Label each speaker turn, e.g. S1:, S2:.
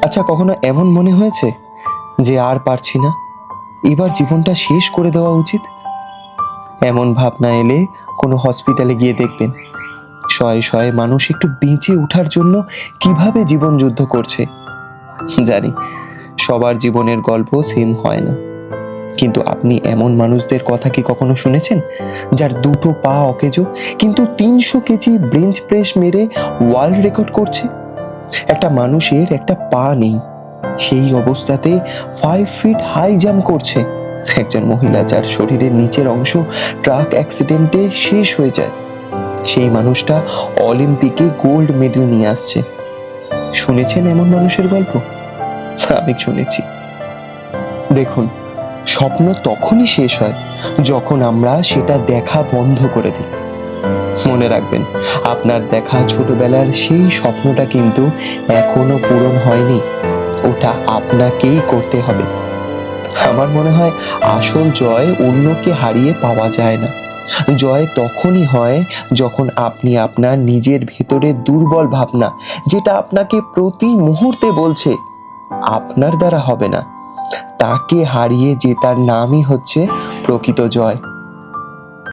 S1: আচ্ছা, কখনো এমন মনে হয়েছে যে আর পারছি না, এবার জীবনটা শেষ করে দেওয়া উচিত? এমন ভাবনা এলে কোনো হসপিটালে গিয়ে দেখবেন শয়ে শয়ে মানুষ একটু বেঁচে ওঠার জন্য কিভাবে জীবন যুদ্ধ করছে। জানি সবার জীবনের গল্প সেম হয় না, কিন্তু আপনি এমন মানুষদের কথা কি কখনো শুনেছেন যার দুটো পা অকেজো কিন্তু 300 কেজি বেঞ্চ প্রেস মেরে ওয়ার্ল্ড রেকর্ড করছে? একটা মানুষের একটা পা নেই, সেই অবস্থাতে 5 ফিট হাই জাম্প করছে। একজন মহিলা যার শরীরের নিচের অংশ ট্রাক অ্যাক্সিডেন্টে শেষ হয়ে যায়, সেই মানুষটা অলিম্পিকে গোল্ড মেডেল নিয়ে আসছে। শুনেছেন এমন মানুষের গল্প? আমি শুনেছি। দেখুন, স্বপ্ন তখনই শেষ হয় যখন আমরা সেটা দেখা বন্ধ করে দিই। মনে রাখবেন, আপনার দেখা ছোটবেলার সেই স্বপ্নটা কিন্তু এখনো পূরণ হয়নি, ওটা আপনাকেই করতে হবে। আমার মনে হয় আসল জয় অন্যকে হারিয়ে পাওয়া যায় না। জয় তখনই হয় যখন আপনি আপনার নিজের ভেতরে দুর্বল ভাবনা, যেটা আপনাকে প্রতি মুহূর্তে বলছে আপনার দ্বারা হবে না, তাকে হারিয়ে জেতার নামই হচ্ছে প্রকৃত জয়।